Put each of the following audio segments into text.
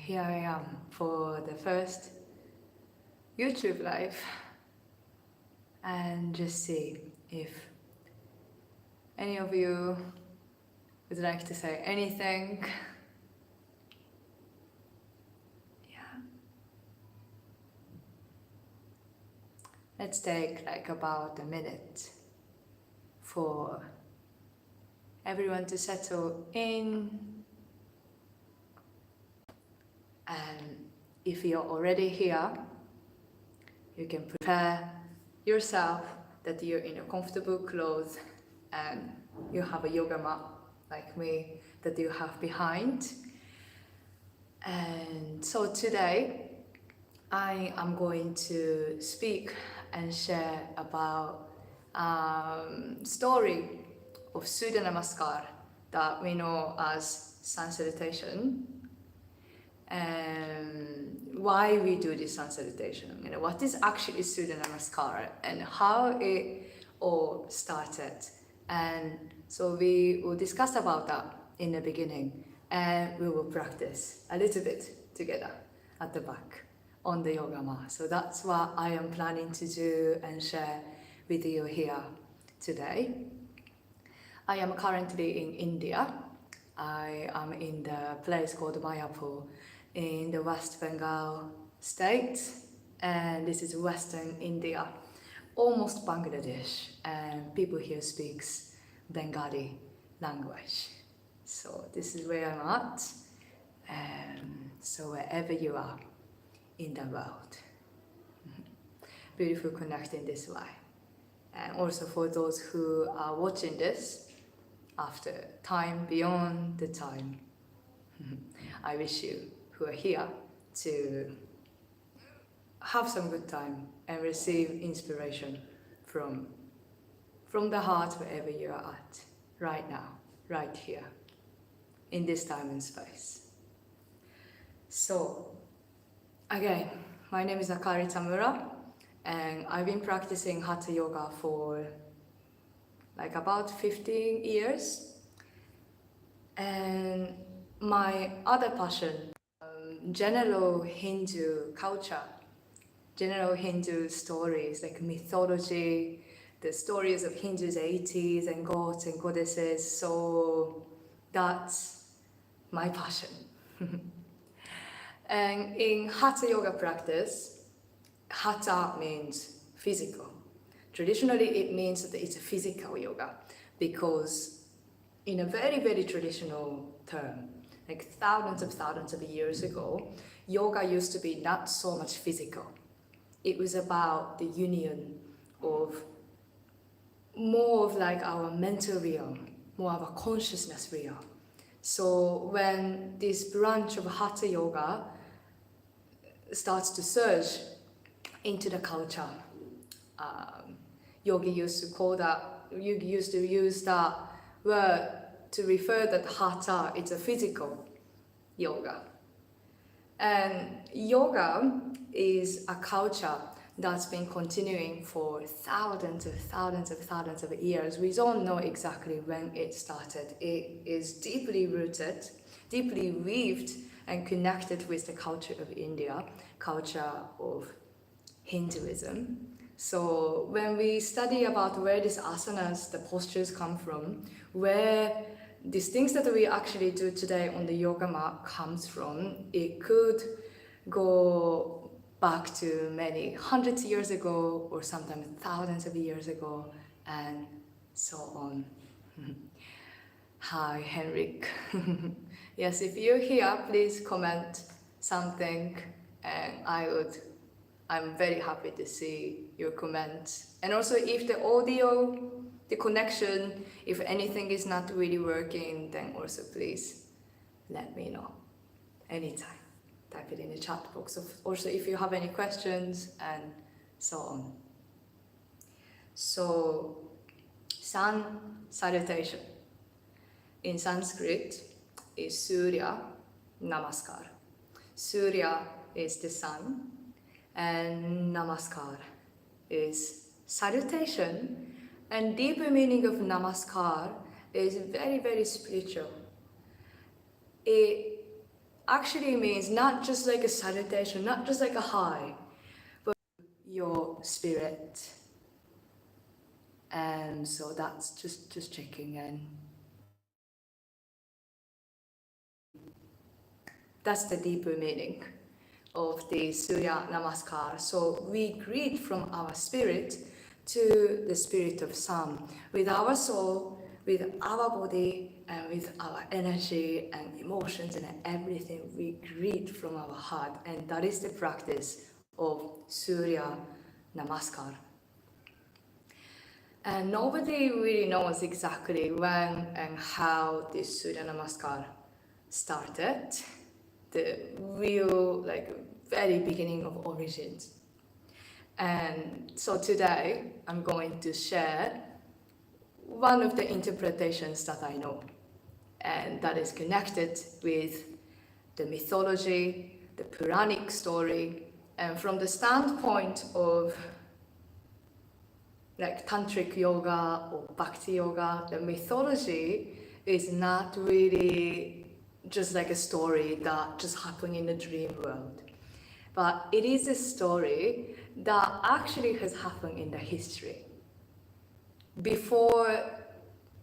here I am for the first YouTube live, and just see if any of you would like to say anything. Yeah. Let's take like about a minute for everyone to settle in. And if you're already here, you can prepare yourself that you're in a comfortable clothes and you have a yoga mat like me that you have behind. And so today I am going to speak and share about story of Surya Namaskar that we know as sun salutation, and why we do this sun salutation, what is actually Surya Namaskar and how it all started. And so we will discuss about that in the beginning, and we will practice a little bit together at the back on the yoga mat. So that's what I am planning to do and share with you here today. I am currently in India. I am in the place called Mayapur in the West Bengal state, and this is Western India, almost Bangladesh, and people here speaks Bengali language. So this is where I'm at, so wherever you are in the world, beautiful connecting this way. And also for those who are watching this after time beyond the time, I wish you who are here to have some good time and receive inspiration from the heart wherever you are at, right now, right here, in this time and space. So, again, my name is Akari Tamura, and I've been practicing hatha yoga for like about 15 years. And my other passion, general Hindu culture, general Hindu stories like mythology, the stories of Hindu deities and gods and goddesses. So that's my passion. And in hatha yoga practice, hatha means physical. Traditionally, it means that it's a physical yoga because in a very, very traditional term, like thousands of years ago, yoga used to be not so much physical. It was about the union of more of like our mental realm, more of a consciousness realm. So when this branch of hatha yoga starts to surge into the culture, Yogi used to use that word to refer that hatha is a physical yoga. And yoga is a culture that's been continuing for thousands of years. We don't know exactly when it started. It is deeply rooted, deeply weaved and connected with the culture of India, culture of Hinduism. So when we study about where these asanas, the postures come from, where these things that we actually do today on the yoga mat comes from, it could go back to many hundreds of years ago or sometimes thousands of years ago and so on. Hi, Henrik. Yes, if you're here, please comment something, and I'm very happy to see your comments. And also if the audio, the connection, if anything is not really working, then also please let me know anytime. Type it in the chat box. Also if you have any questions and so on. So, sun salutation in Sanskrit is Surya Namaskar. Surya is the sun, and Namaskar is salutation. And deeper meaning of Namaskar is very, very spiritual. It actually means not just like a salutation, not just like a hi, but your spirit. And so that's just checking in. That's the deeper meaning of the Surya Namaskar. So we greet from our spirit to the spirit of sun, with our soul, with our body, and with our energy and emotions and everything. We greet from our heart, and that is the practice of Surya Namaskar. And nobody really knows exactly when and how this Surya Namaskar started, the real, like, very beginning of origins. And so today I'm going to share one of the interpretations that I know, and that is connected with the mythology, the Puranic story, and from the standpoint of like tantric yoga or bhakti yoga, the mythology is not really just like a story that just happened in the dream world, but it is a story that actually has happened in the history before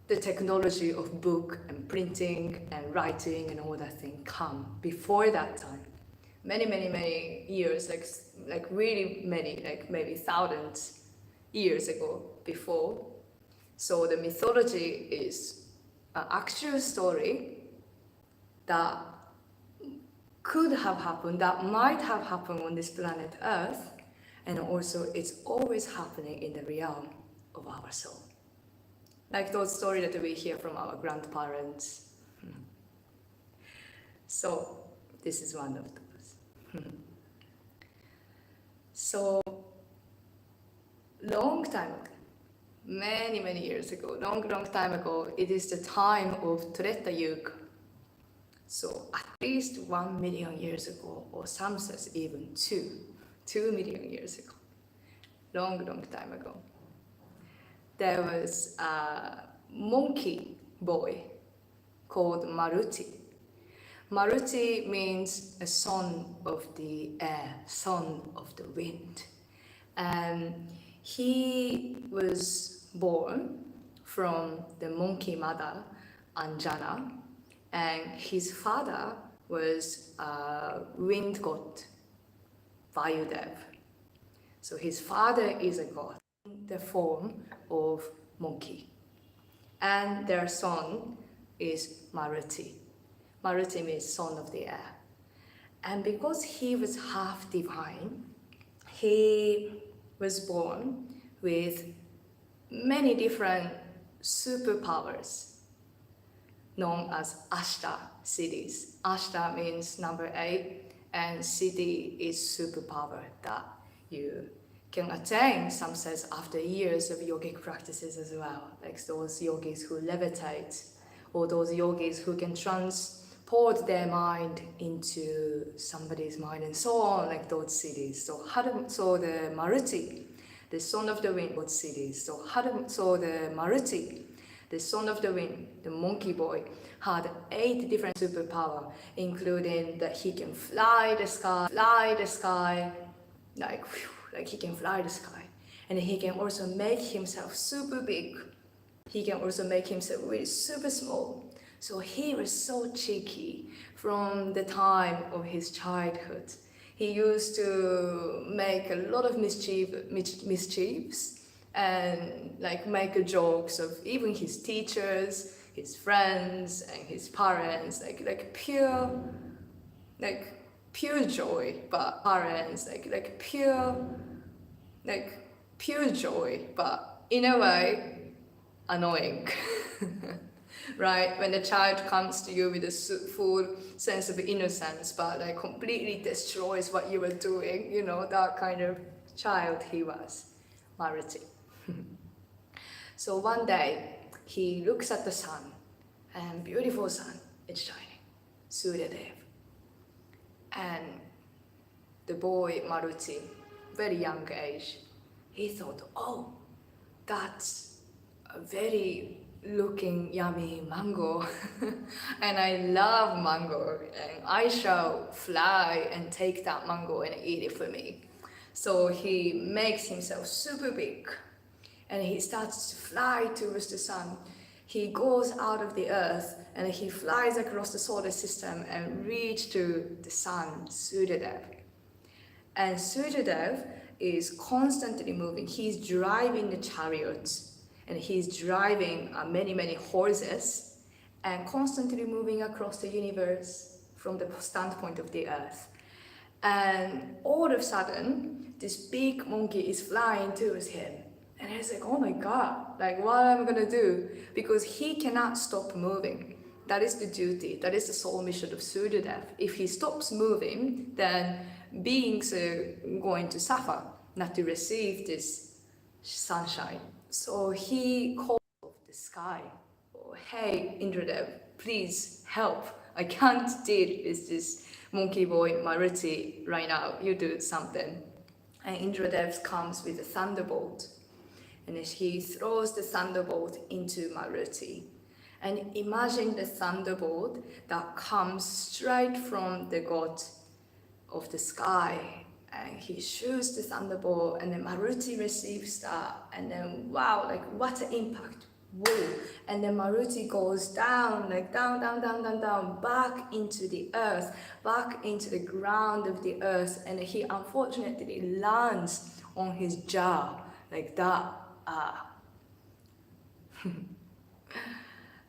the technology of book and printing and writing and all that thing come. Before that time, many years, like really many, like maybe thousands years ago before. So the mythology is an actual story that could have happened, that might have happened on this planet Earth, and also it's always happening in the realm of our soul. Like those stories that we hear from our grandparents. So this is one of those. So long time ago, many years ago, long time ago, it is the time of Treta Yuga. So at least 1 million years ago, or some says even 2 million years ago, long time ago, there was a monkey boy called Maruti. Maruti means a son of the air, son of the wind. And he was born from the monkey mother, Anjana, and his father was a wind god, Vayudev. So his father is a god in the form of monkey. And their son is Maruti. Maruti means son of the air. And because he was half divine, he was born with many different superpowers known as Ashta siddhis. Ashta means number 8, and siddhi is superpower that you can attain, some says, after years of yogic practices as well. Like those yogis who levitate, or those yogis who can transport their mind into somebody's mind, and so on, like those siddhis. So the Maruti, the son of the wind, what siddhis. So the Maruti, the son of the wind, the monkey boy, had 8 different superpower, including that he can fly the sky, like he can fly the sky. And he can also make himself super big. He can also make himself really super small. So he was so cheeky from the time of his childhood. He used to make a lot of mischiefs and like make jokes of even his teachers, his friends, and his parents, like pure joy, but parents pure joy, but in a way annoying. Right? When the child comes to you with a full sense of innocence, but like completely destroys what you were doing, you know, that kind of child he was, Maruti. So one day he looks at the sun, and beautiful sun is shining, Surya Dev. And the boy Maruti, very young age, he thought, oh, that's a very looking yummy mango. And I love mango, and I shall fly and take that mango and eat it for me. So he makes himself super big, and he starts to fly towards the sun. He goes out of the earth and he flies across the solar system and reach to the sun, Suryadev. And Suryadev is constantly moving. He's driving the chariots, and he's driving many horses, and constantly moving across the universe from the standpoint of the earth. And all of a sudden, this big monkey is flying towards him. And he's like, oh my God, like what am I gonna do? Because he cannot stop moving. That is the duty, that is the soul mission of Suryadev. If he stops moving, then beings are going to suffer, not to receive this sunshine. So he called the sky, oh, hey Indradev, please help. I can't deal with this monkey boy Maruti right now, you do something. And Indradev comes with a thunderbolt, and he throws the thunderbolt into Maruti. And imagine the thunderbolt that comes straight from the god of the sky, and he shoots the thunderbolt, and then Maruti receives that, and then wow, like what an impact. Whoa. And then Maruti goes down, like down, back into the earth, back into the ground of the earth, and he unfortunately lands on his jaw, like that.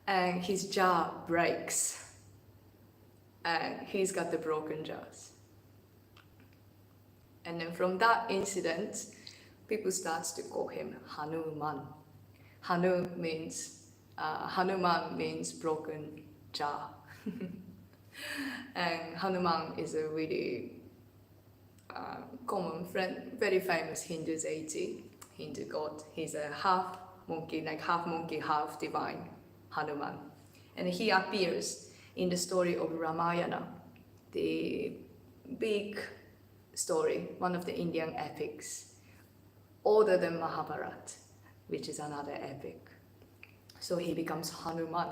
And his jaw breaks, and he's got the broken jaws. And then from that incident, people start to call him Hanuman. Hanuman means broken jaw. And Hanuman is a really common friend, very famous Hindu deity, Hindu god. He's a half monkey, half divine, Hanuman. And he appears in the story of Ramayana, the big story, one of the Indian epics, older than Mahabharata, which is another epic. So he becomes Hanuman.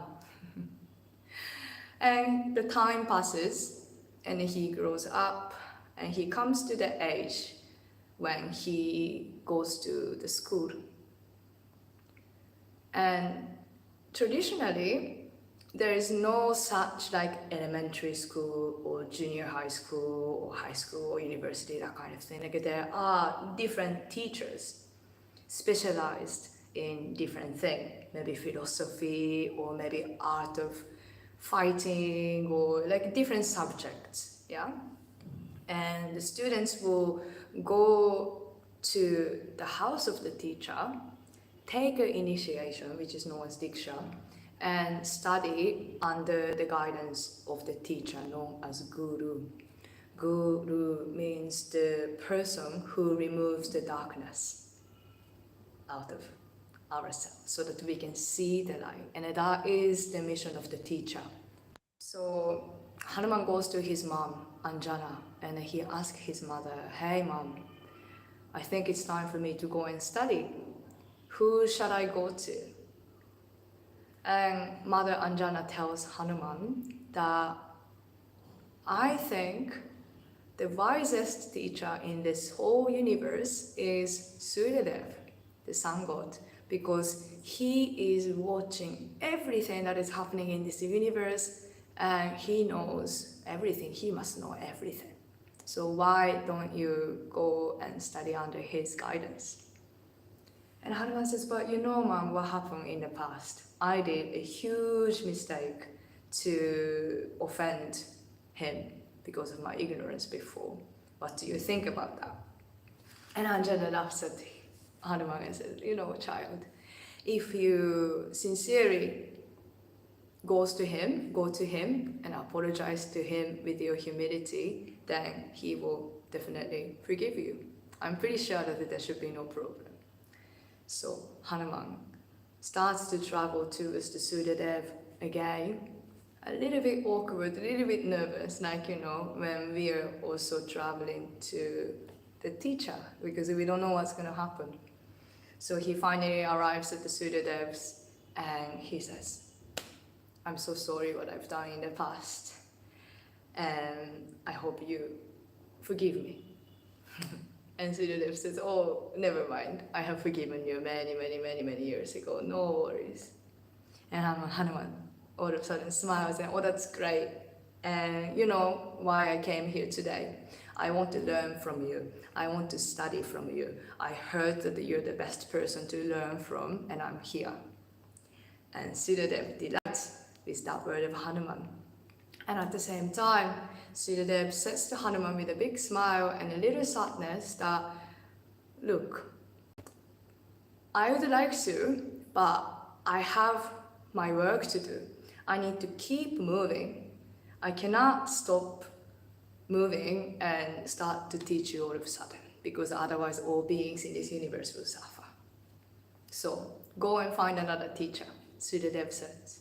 And the time passes, and he grows up, and he comes to the age when he goes to the school. And traditionally, there is no such like elementary school or junior high school or high school or university, that kind of thing. Like there are different teachers specialized in different things, maybe philosophy or maybe art of fighting or like different subjects, yeah? And the students will go to the house of the teacher, take an initiation, which is known as Diksha, and study under the guidance of the teacher, known as Guru. Guru means the person who removes the darkness out of ourselves so that we can see the light. And that is the mission of the teacher. So Hanuman goes to his mom, Anjana, and he asks his mother, hey mom, I think it's time for me to go and study. Who shall I go to? And Mother Anjana tells Hanuman that I think the wisest teacher in this whole universe is Suryadev, the sun god, because he is watching everything that is happening in this universe, and he knows everything. He must know everything. So why don't you go and study under his guidance? And Hanuman says, but you know, Mom, what happened in the past? I did a huge mistake to offend him because of my ignorance before. What do you think about that? And Anjana laughs at Hanuman and says, you know, child, if you sincerely go to him and apologize to him with your humility, then he will definitely forgive you. I'm pretty sure that there should be no problem. So Hanuman starts to travel towards the Suryadev again, a little bit awkward, a little bit nervous, like, you know, when we are also traveling to the teacher, because we don't know what's going to happen. So he finally arrives at the Suryadev's And he says, I'm so sorry what I've done in the past, and I hope you forgive me. And Suryadev says, oh, never mind, I have forgiven you many years ago, no worries. And Hanuman all of a sudden smiles and, oh, that's great. And you know why I came here today. I want to learn from you. I want to study from you. I heard that you're the best person to learn from, and I'm here. And Suryadev delights with that word of Hanuman. And at the same time, Suryadev says to Hanuman with a big smile and a little sadness that, look, I would like to, but I have my work to do. I need to keep moving. I cannot stop moving and start to teach you all of a sudden, because otherwise all beings in this universe will suffer. So go and find another teacher, Suryadev says.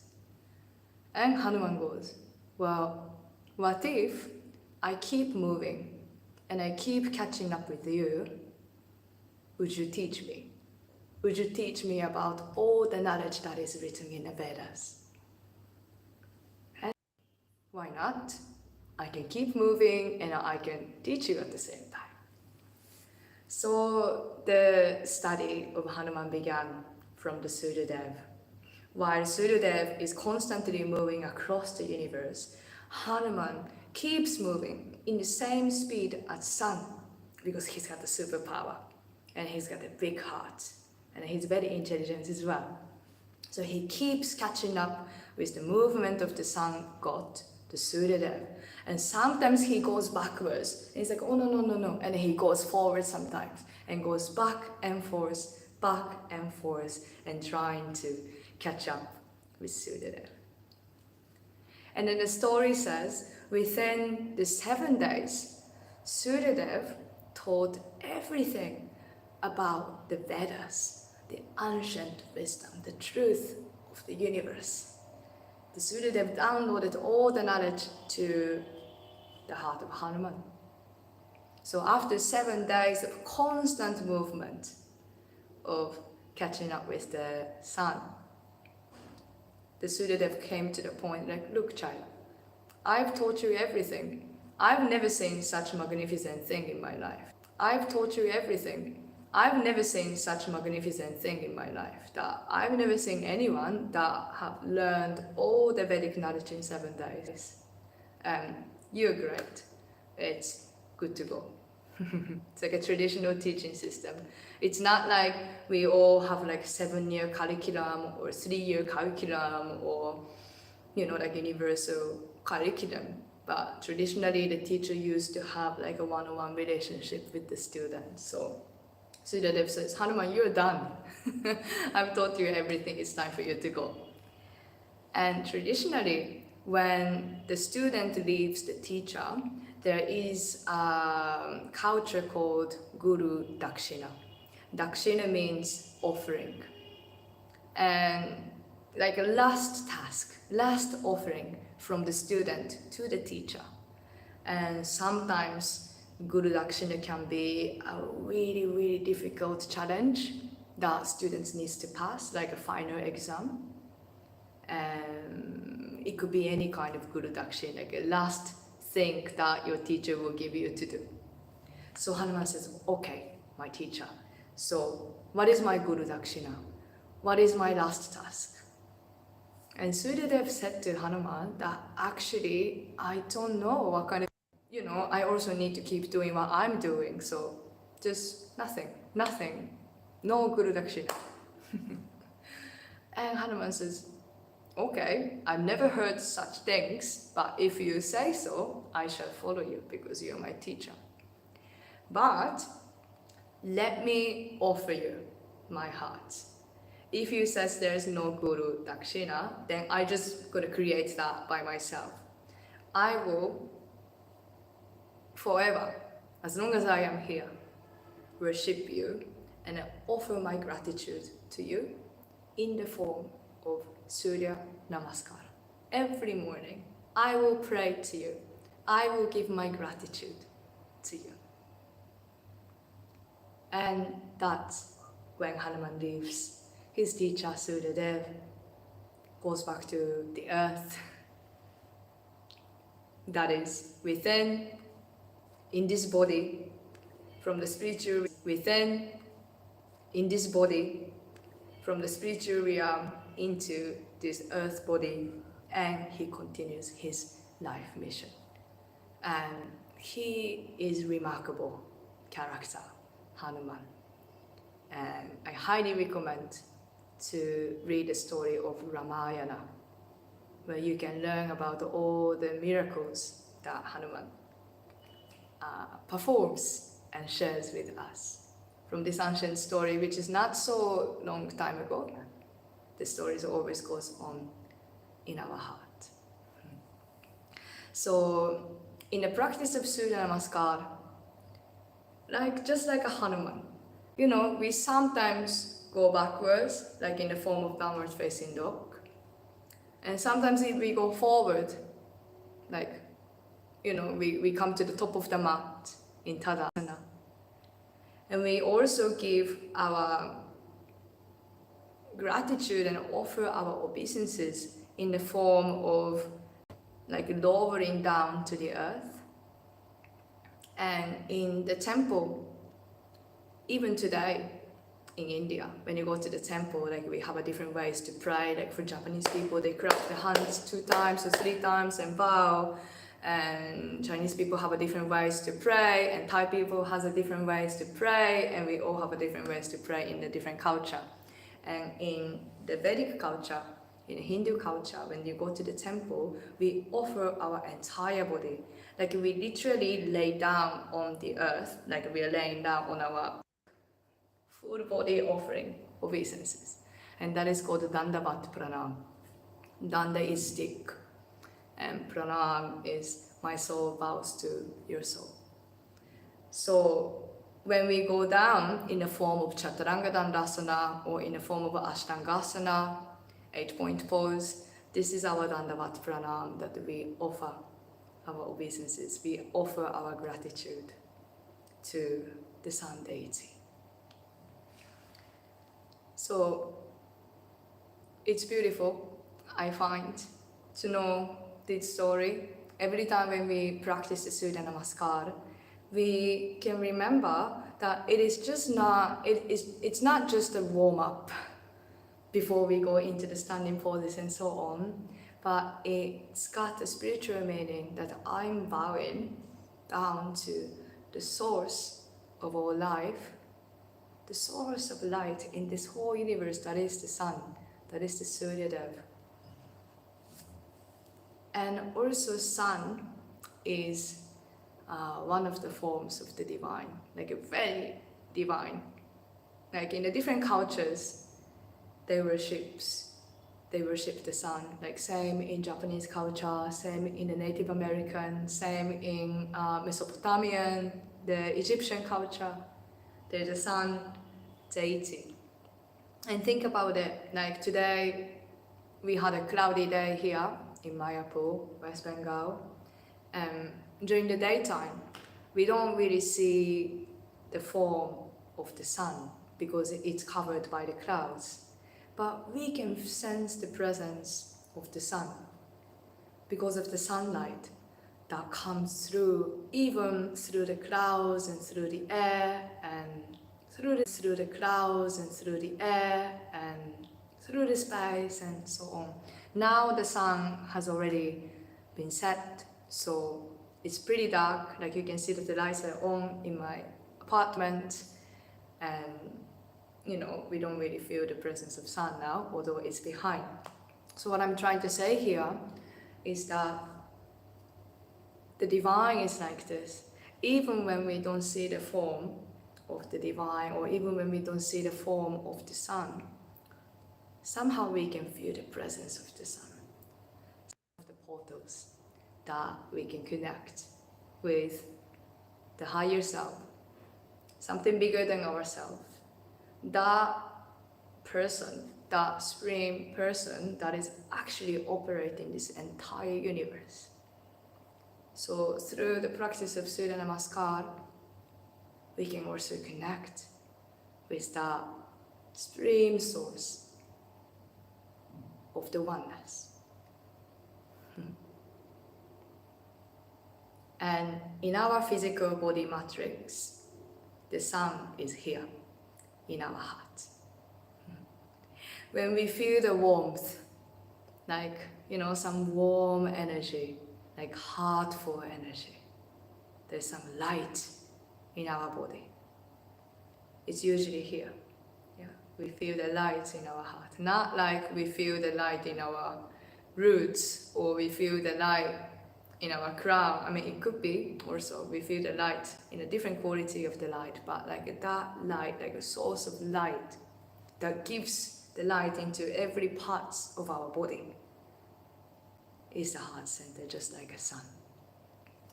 And Hanuman goes, well, what if I keep moving and I keep catching up with you? Would you teach me? Would you teach me about all the knowledge that is written in the Vedas? And why not? I can keep moving and I can teach you at the same time. So the study of Hanuman began from the Suryadev. While Suryadev is constantly moving across the universe, Hanuman keeps moving in the same speed as sun, because he's got the superpower and he's got a big heart and he's very intelligent as well. So he keeps catching up with the movement of the sun god, the Suryadev. And sometimes he goes backwards. And he's like, oh, no. And he goes forward sometimes and goes back and forth, and trying to catch up with Suryadev. And then the story says, within the 7 days, Suryadev taught everything about the Vedas, the ancient wisdom, the truth of the universe. The Suryadev downloaded all the knowledge to the heart of Hanuman. So after 7 days of constant movement, of catching up with the sun, the Suryadev came to the point like, look child, I've taught you everything. I've never seen such magnificent thing in my life. I've taught you everything. I've never seen such magnificent thing in my life. That I've never seen anyone that have learned all the Vedic knowledge in 7 days. You're great. It's good to go. It's like a traditional teaching system. It's not like we all have like 7-year curriculum or 3-year curriculum or, like universal curriculum. But traditionally, the teacher used to have like a one-on-one relationship with the student. So Suryadev says, Hanuman, you're done. I've taught you everything. It's time for you to go. And traditionally, when the student leaves the teacher, there is a culture called Guru Dakshina. Dakshina means offering. And like a last task, last offering from the student to the teacher. And sometimes Guru Dakshina can be a really difficult challenge that students need to pass, like a final exam. And it could be any kind of Guru Dakshina, like a last thing that your teacher will give you to do. So Hanuman says, okay, my teacher, so what is my Guru Dakshina? What is my last task? And Suryadev said to Hanuman that actually, I don't know what kind of, I also need to keep doing what I'm doing, so just nothing, no Guru Dakshina. And Hanuman says, okay, I've never heard such things, but if you say so, I shall follow you because you're my teacher. But let me offer you my heart. If you says there's no Guru Dakshina, then I just gotta create that by myself. I will forever, as long as I am here, worship you and offer my gratitude to you in the form of Surya Namaskara. Every morning, I will pray to you. I will give my gratitude to you. And that's when Hanuman leaves his teacher Suryadev goes back to the earth that is within, in this body, from the spiritual within, in this body, from the spiritual realm into this earth body, and he continues his life mission. And he is remarkable character, Hanuman. And I highly recommend to read the story of Ramayana, where you can learn about all the miracles that Hanuman performs and shares with us. From this ancient story, which is not so long time ago, the story always goes on in our heart. So, in the practice of Surya Namaskar, just like a Hanuman, we sometimes go backwards, like in the form of downward facing dog. And sometimes we go forward, we come to the top of the mat in Tadasana. And we also give our gratitude and offer our obeisances in the form of lowering down to the earth. And in the temple, even today in India, when you go to the temple, we have a different ways to pray. For Japanese people, they clap their hands 2 times or 3 times and bow. And Chinese people have a different ways to pray, and Thai people has a different ways to pray, and we all have a different ways to pray in the different culture. And in the Vedic culture, in Hindu culture, when you go to the temple, we offer our entire body. We literally lay down on the earth, we are laying down on our full body offering obeisances. And that is called Dandavat Pranam. Danda is stick, and Pranam is my soul bows to your soul. So when we go down in the form of Chaturanga Dandasana or in the form of Ashtangasana, 8-point pose, this is our Dandavat Pranam that we offer our obeisances. We offer our gratitude to the Sun Deity. So it's beautiful, I find, to know this story. Every time when we practice the Surya Namaskar, we can remember that it's not just a warm-up before we go into the standing poses and so on, but it's got a spiritual meaning that I'm bowing down to the source of all life, the source of light in this whole universe, that is the sun, that is the Surya Dev. And also sun is one of the forms of the divine, a very divine. In the different cultures, they worship the sun, same in Japanese culture, same in the Native American, same in Mesopotamian, the Egyptian culture. There's a sun deity. And think about it, today we had a cloudy day here in Mayapur, West Bengal. During the daytime, we don't really see the form of the sun because it's covered by the clouds. But we can sense the presence of the sun because of the sunlight that comes through, even through the clouds and through the air, and through the clouds and through the air and through the space and so on. Now the sun has already been set, so it's pretty dark. You can see that the lights are on in my apartment, and we don't really feel the presence of sun now, although it's behind. So what I'm trying to say here is that the divine is like this. Even when we don't see the form of the divine, or even when we don't see the form of the sun, somehow we can feel the presence of the sun. Of the portals that we can connect with the higher self, something bigger than ourselves. That person, that supreme person that is actually operating this entire universe. So through the practice of Surya Namaskar, we can also connect with that supreme source of the oneness. And in our physical body matrix, the sun is here in our heart. When we feel the warmth, like, some warm energy, like heartful energy, there's some light in our body. It's usually here. Yeah, we feel the light in our heart. Not like we feel the light in our roots or we feel the light in our crown. I mean, it could be also we feel the light in a different quality of the light, but like that light, like a source of light that gives the light into every part of our body is the heart center, just like a sun.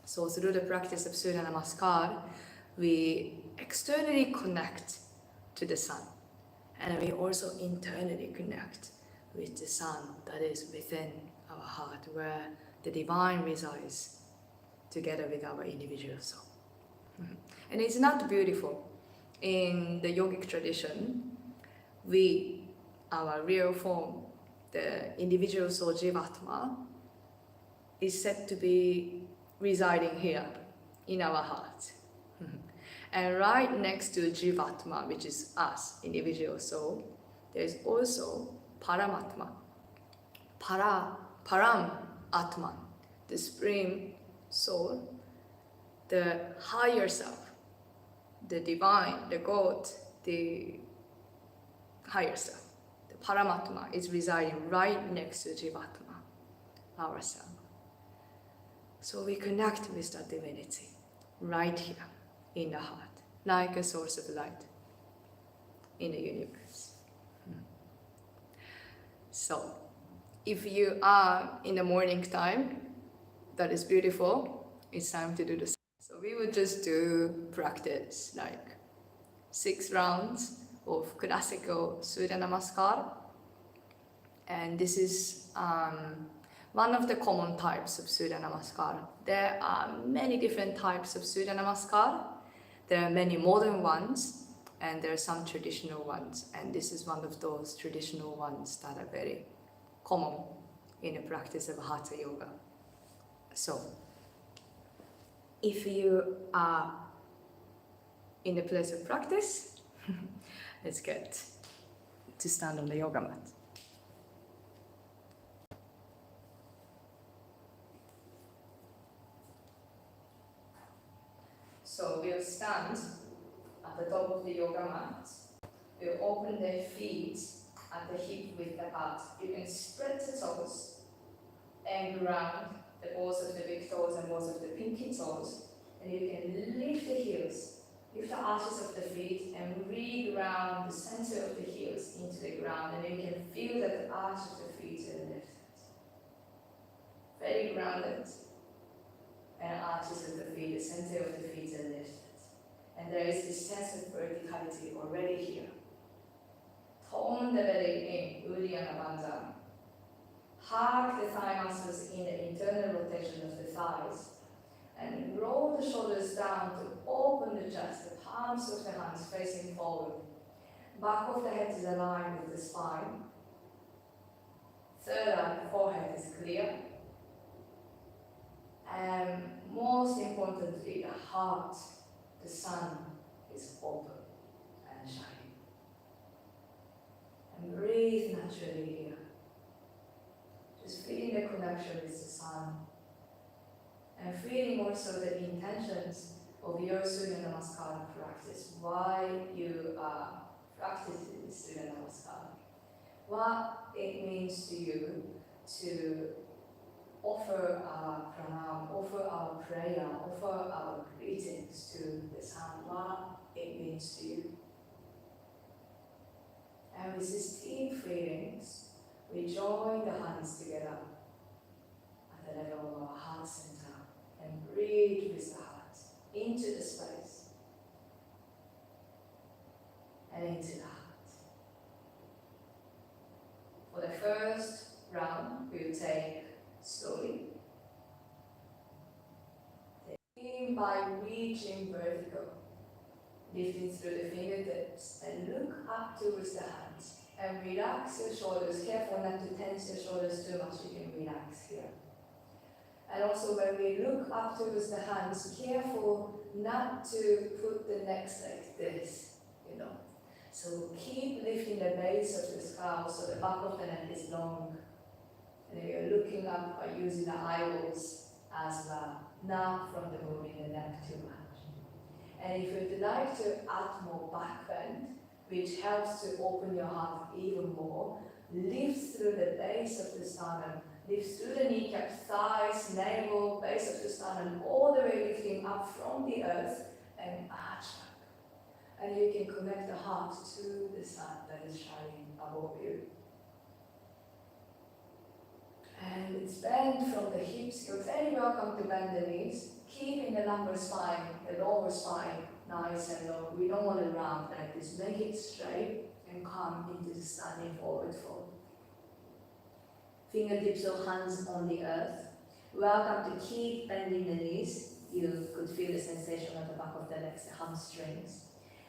So through the practice of Surya Namaskar, we externally connect to the sun, and we also internally connect with the sun that is within our heart, where the divine resides together with our individual soul. And it's not beautiful. In the yogic tradition, our real form, the individual soul Jivatma, is said to be residing here in our heart. And right next to Jivatma, which is us, individual soul, there's also Paramatma. Param Atman, the supreme soul, the higher self, the divine, the God, the higher self. The Paramatma is residing right next to Jivatma, ourself. So we connect with that divinity right here in the heart, like a source of light in the universe. So, if you are in the morning time, that is beautiful, it's time to do the same. So we would just do practice like 6 rounds of classical Surya Namaskar. And this is one of the common types of Surya Namaskar. There are many different types of Surya Namaskar. There are many modern ones, and there are some traditional ones. And this is one of those traditional ones that are very common in the practice of hatha yoga. So, if you are in the place of practice, let's get to stand on the yoga mat. So we'll stand at the top of the yoga mat. We'll open the feet at the hip width apart. You can spread the toes and ground the balls of the big toes and balls of the pinky toes. And you can lift the heels, lift the arches of the feet and re-ground the center of the heels into the ground. And you can feel that the arch of the feet are lifted. Very grounded. And arches of the feet, the center of the feet are lifted. And there is this sense of verticality already here. Tone the belly in, Uddiyana Bandha. Hug the thigh muscles in the internal rotation of the thighs. And roll the shoulders down to open the chest, the palms of the hands facing forward. Back of the head is aligned with the spine. Third eye, the forehead is clear. And most importantly, the heart, the sun, is open and shining. And breathe naturally here. Just feeling the connection with the sun. And feeling also the intentions of your Surya Namaskar practice. Why you are practicing Surya Namaskar. What it means to you to offer our pranam, offer our prayer, offer our greetings to the sun, what it means to you. And with these deep feelings, we join the hands together at the level of our heart center and breathe with the heart into the space and into the heart. For the first round, we'll take slowly. Begin by reaching vertical, lifting through the fingertips and look up towards the hands And relax your shoulders. Careful not to tense your shoulders too much. You can relax here. And also when we look up towards the hands, careful not to put the necks like this, you know. So keep lifting the base of the skull so the back of the neck is long. And then you're looking up by using the eyeballs as well, not from the moving the neck too much. And if you'd like to add more back bend, which helps to open your heart even more, lift through the base of the sternum, lift through the kneecap, thighs, navel, base of the sternum, all the way lifting up from the earth and arch back. And you can connect the heart to the sun that is shining above you. And it's bend from the hips. You're very welcome to bend the knees, keeping the lumbar spine, the lower spine, nice and long. We don't want to round like this. Make it straight and come into the standing forward fold. Fingertips or hands on the earth. Welcome to keep bending the knees. You could feel the sensation at the back of the legs, the hamstrings.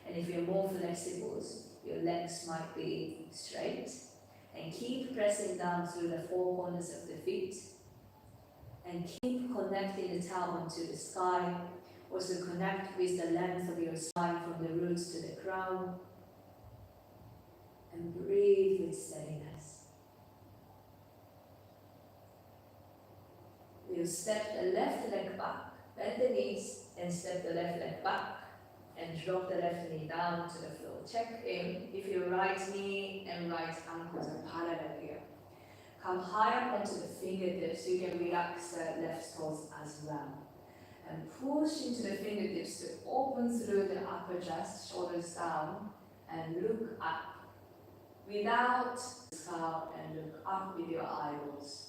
And if you're more flexible, your legs might be straight. And keep pressing down through the four corners of the feet. And keep connecting the tailbone to the sky. Also connect with the length of your spine from the roots to the crown. And breathe with steadiness. You step the left leg back, bend the knees, and step the left leg back. And drop the left knee down to the floor. Check in if your right knee and right ankles are parallel here. Come high up onto the fingertips. You can relax the left toes as well. And push into the fingertips to open through the upper chest, shoulders down, and look up. Without the skull, and look up with your eyeballs.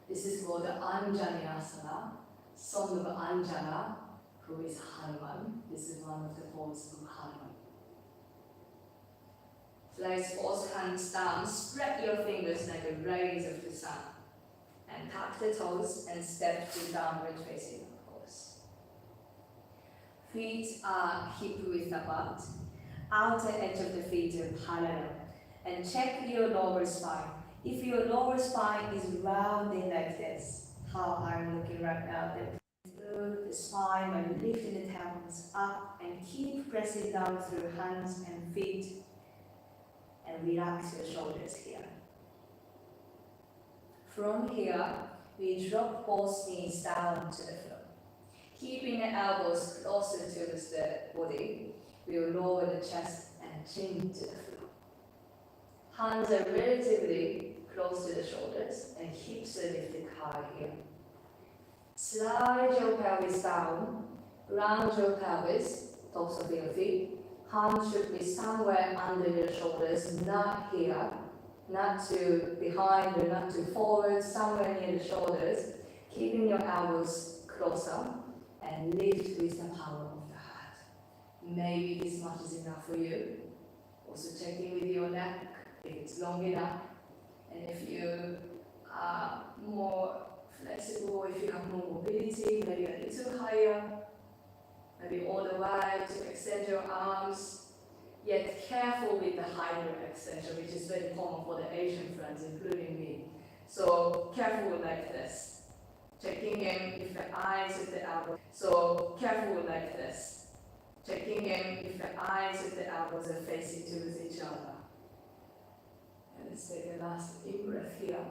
This is called the Anjaneyasana, Song of Anjana, who is Hanuman. This is one of the poses of Hanuman. Place both hands down, spread your fingers like a rays of the sun. And tuck the toes and step to downward facing pose. Feet are hip width apart. Outer edge of the feet are parallel. And check your lower spine. If your lower spine is rounding like this, how I'm looking right now, then through the spine by lifting the tailbones up and keep pressing down through hands and feet. And relax your shoulders here. From here, we drop both knees down to the floor. Keeping the elbows closer to the body, we will lower the chest and chin to the floor. Hands are relatively close to the shoulders and hips are lifted high here. Slide your pelvis down, round your pelvis, tops of your feet. Hands should be somewhere under your shoulders, not here. Not too behind or not too forward, somewhere near the shoulders, keeping your elbows closer and lift with the power of the heart. Maybe this much is enough for you. Also checking with your neck if it's long enough, and if you are more flexible, if you have more mobility, maybe a little higher, maybe all the way to extend your arms. Yet careful with the hydro extension, which is very common for the Asian friends, including me. So careful like this. Checking in if the eyes of the elbows. So careful like this. Checking in if the eyes of the elbows are facing towards each other. And let's take a last deep breath here.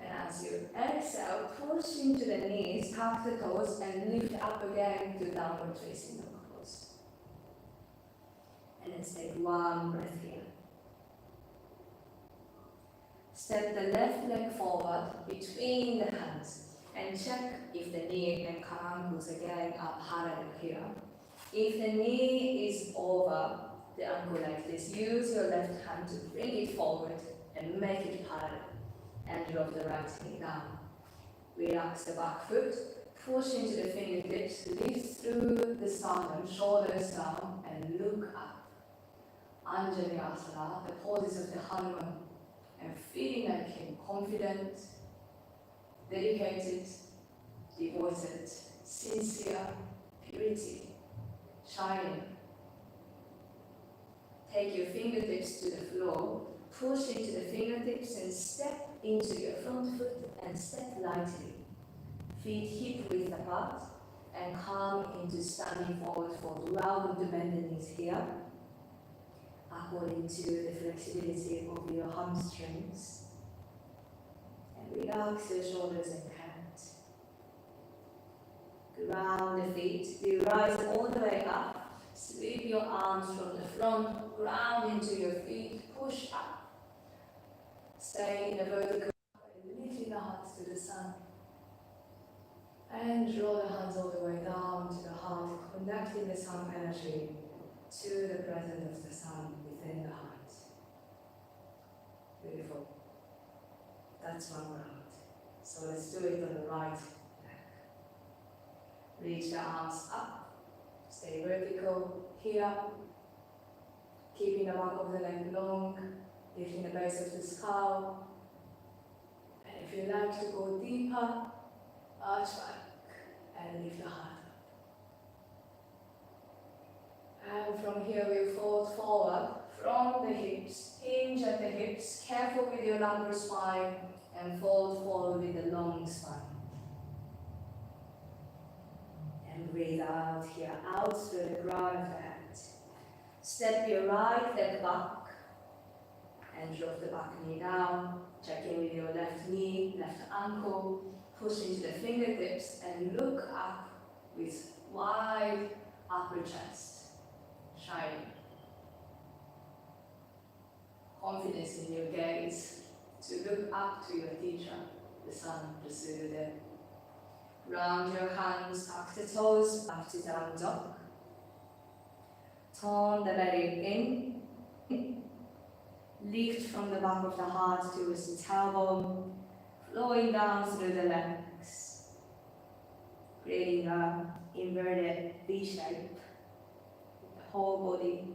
And as you exhale, push into the knees, tuck the toes, and lift up again to downward facing dog. And let's take one breath here. Step the left leg forward between the hands and check if the knee and ankles again are parallel here. If the knee is over the ankle like this, use your left hand to bring it forward and make it parallel and drop the right knee down. Relax the back foot, push into the fingertips, lift through the sternum, shoulders down, and look up. Anjaneyasana, the poses of the Hanuman, and feeling like him, confident, dedicated, devoted, sincere, purity, shining. Take your fingertips to the floor, push into the fingertips and step into your front foot and step lightly. Feet hip width apart and come into standing forward fold. Welcome to bend the knees here, according to the flexibility of your hamstrings. And relax your shoulders and hands. Ground the feet. You rise all the way up. Sweep your arms from the front, ground into your feet, push up. Stay in a vertical, lifting the heart to the sun. And draw the hands all the way down to the heart, connecting the sun energy to the presence of the sun within the heart. Beautiful. That's one round. So let's do it on the right leg. Reach the arms up. Stay vertical here, keeping the back of the neck long, lifting the base of the skull. And if you like to go deeper, arch back and lift the heart up. And from here we fold forward from the hips, hinge at the hips, careful with your lumbar spine, and fold forward with the long spine. And breathe out here, out through the ground of the head. Step your right leg back and drop the back knee down. Check in with your left knee, left ankle. Push into the fingertips and look up with wide upper chest, shining. Confidence in your gaze to look up to your teacher, the sun, the Surya. Round your hands, tuck the toes, back to down dog. Turn the belly in. Lift from the back of the heart towards the tailbone, flowing down through the legs, creating an inverted V shape, the whole body.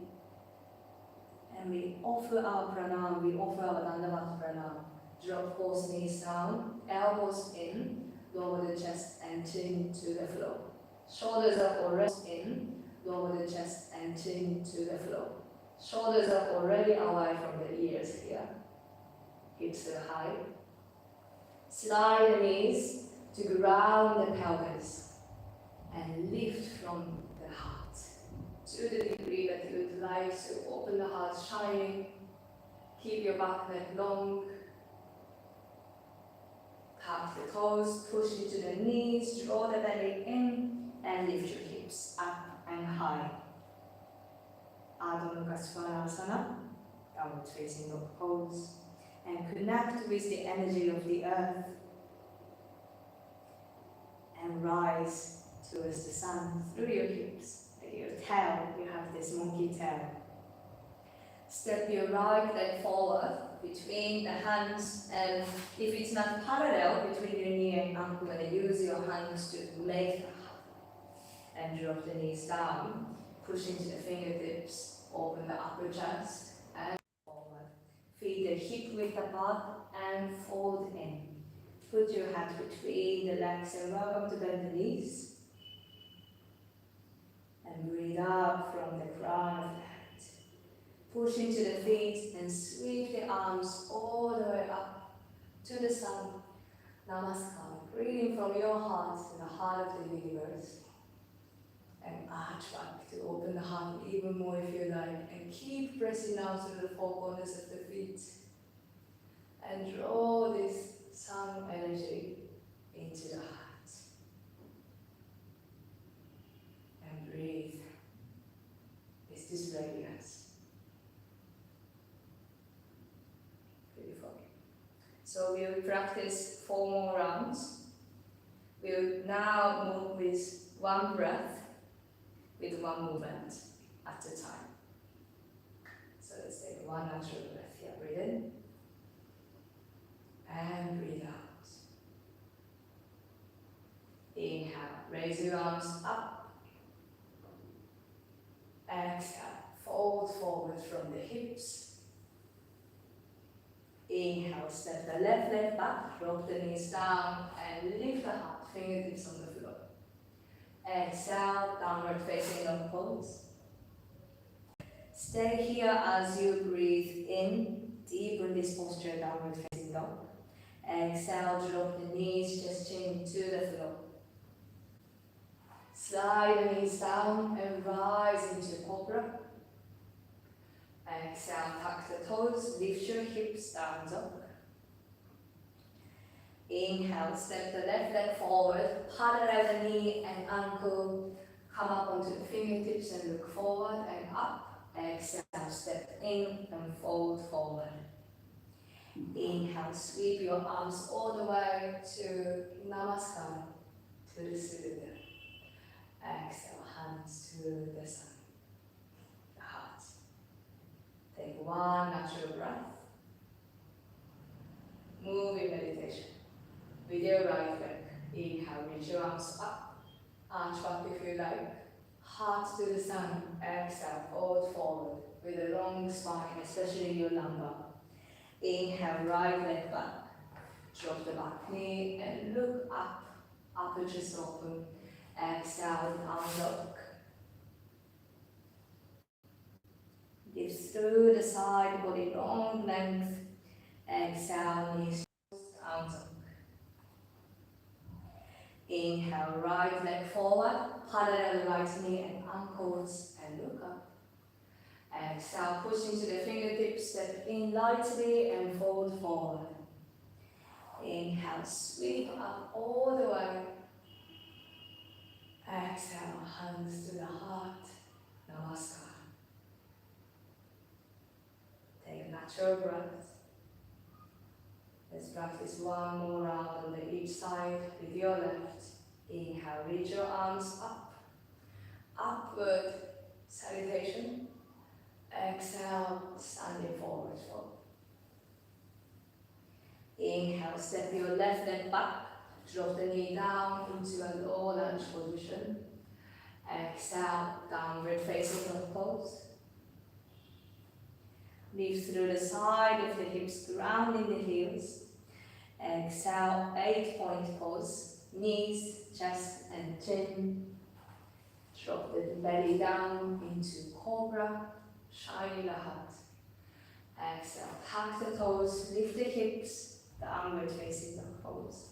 And we offer our pranam, we offer our Dandavata pranam. Drop both knees down, elbows in. Lower the chest and chin to the floor. Shoulders up already in. Lower the chest and chin to the floor. Shoulders up already away from the ears here. Hips are high. Slide the knees to ground the pelvis and lift from the heart. To the degree that you would like to open the heart shining. Keep your back neck long. Tuck the toes, push into the knees, draw the belly in, and lift your hips up and high. Adho Mukha Svanasana, downward facing dog pose, and connect with the energy of the earth and rise towards the sun through your hips. At your tail, you have this monkey tail. Step your right leg forward between the hands, and if it's not parallel between your knee and ankle, then use your hands to make the hatha and drop the knees down. Push into the fingertips, open the upper chest and forward. Feet are hip width apart and fold in. Put your hand between the legs and welcome to bend the knees. And breathe out from the crown of the head. Push into the feet and sweep the arms all the way up to the sun. Namaskar. Breathing from your heart to the heart of the universe. And arch back to open the heart even more if you like. And keep pressing out through the four corners of the feet. And draw this sun energy into the heart. And breathe. Is this radiance? So we'll practice 4 more rounds. We'll now move with one breath, with one movement at a time. So let's take one natural breath here. Breathe in. And breathe out. Inhale. Raise your arms up. Exhale. Fold forward from the hips. Inhale, step the left leg back, drop the knees down, and lift the heart, fingertips on the floor. Exhale, downward facing dog pose. Stay here as you breathe in, deepen this posture, downward facing dog. Exhale, drop the knees, just chin to the floor. Slide the knees down and rise into cobra. Exhale, tuck the toes, lift your hips down dog. Inhale, step the left leg forward, parallel the knee and ankle. Come up onto the fingertips and look forward and up. Exhale, step in and fold forward. Inhale, sweep your arms all the way to Namaskara, to the Surya. Exhale, hands to the sun, the heart. Take one natural breath. Move in meditation. With your right leg, inhale, reach your arms up. Arch back if you like. Heart to the sun. Exhale, fold forward with a long spine, especially your lumbar. Inhale, right leg back. Drop the back knee and look up. Upper chest open. Exhale, down dog. Lift through the side, body long length. Exhale, knees down dog. Inhale, right leg forward, parallel the right knee and ankles, and look up. Exhale, push into the fingertips, step in lightly and fold forward. Inhale, sweep up all the way. Exhale, hands to the heart, Namaskar. Take a natural breath. Let's practice one more round on each side with your left. Inhale, reach your arms up. Upward salutation. Exhale, standing forward fold. Inhale, step your left leg back. Drop the knee down into a low lunge position. Exhale, downward facing dog pose. Lift through the side of the hips, grounding the heels. Exhale, 8-point pose. Knees, chest and chin. Drop the belly down into cobra, shining the heart. Exhale, tuck the toes, lift the hips, downward facing dog pose.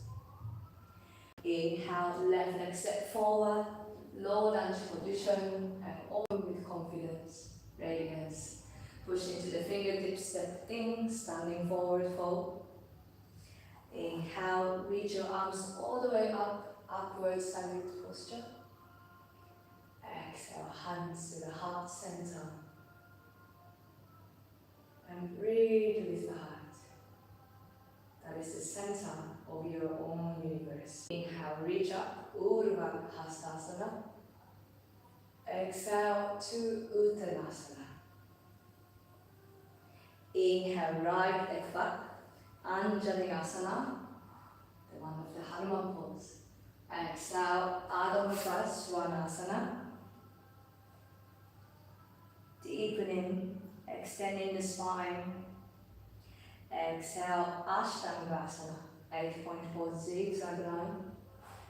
Inhale, left leg step forward, low lunge position, and open with confidence, radiance. Push into the fingertips, step in, standing forward fold. Inhale, reach your arms all the way up, upward salute posture. Exhale, hands to the heart center. And breathe with the heart. That is the center of your own universe. Inhale, reach up, Urdhva Hastasana. Exhale to Uttanasana. Inhale, right leg back, Anjalinasana, the one of the Hanuman pose. Exhale, Adho Mukha Svanasana. Deepening, extending the spine. Exhale, Ashtangasana, 8-point pose, zigzag line.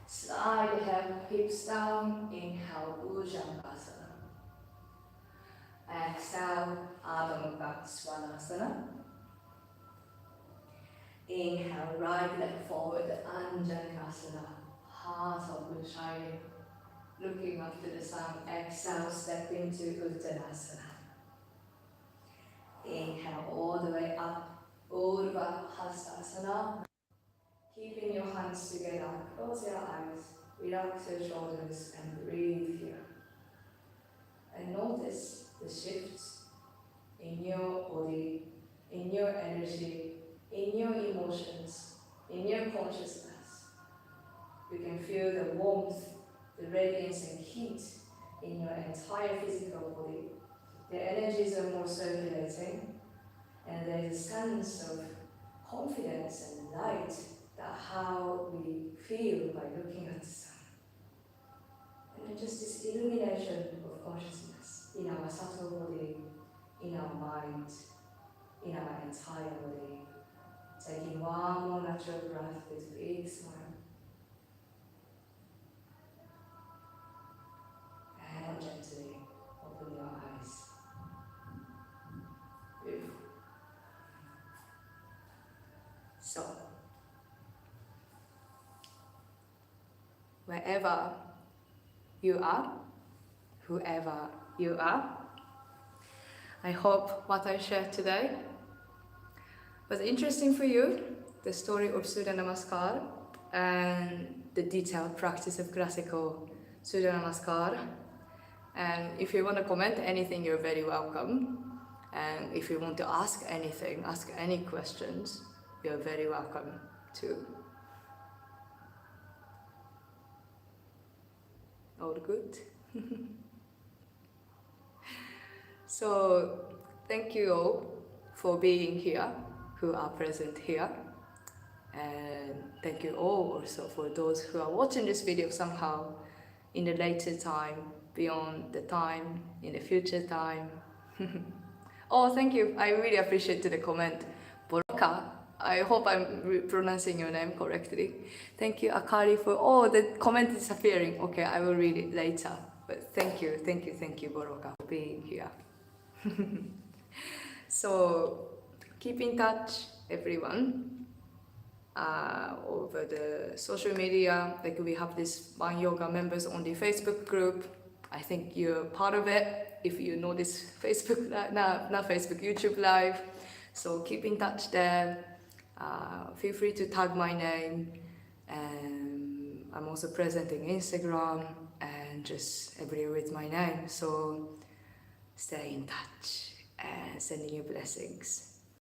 Slide the hips down, inhale, Bhujangasana. Exhale, Adho Mukha Svanasana. Inhale, right leg forward, Anjalinasana, heart open, shining, looking up to the sun. Exhale, step into Uttanasana. Inhale, all the way up, Urdhva Hastasana. Keeping your hands together, close your eyes, relax your shoulders, and breathe here. And notice the shifts in your body, in your energy, in your emotions, in your consciousness. You can feel the warmth, the radiance and heat in your entire physical body. The energies are more circulating, and there is a sense of confidence and light that how we feel by looking at the sun. And then just this illumination of consciousness in our subtle body, in our mind, in our entire body. Taking one more natural breath with a big smile. And gently open your eyes. wherever you are, whoever you are. I hope what I shared today was interesting for you, the story of Surya Namaskar and the detailed practice of classical Surya Namaskar. And if you want to comment anything, you're very welcome. And if you want to ask anything, ask any questions, you're very welcome too. All good? So, thank you all for being here, who are present here. And thank you all also for those who are watching this video somehow in the later time, beyond the time, in the future time. Oh, thank you. I really appreciate the comment. Boroka. I hope I'm pronouncing your name correctly. Thank you, Akari, for... Oh, the comment is disappearing. Okay, I will read it later. But thank you, Boroka, for being here. So, keep in touch, everyone. Over the social media, like we have this One Yoga members on the Facebook group. I think you're part of it if you know this Facebook, not Facebook, YouTube live. So keep in touch there. Feel free to tag my name. And I'm also present in Instagram and just everywhere with my name. So stay in touch and sending you blessings.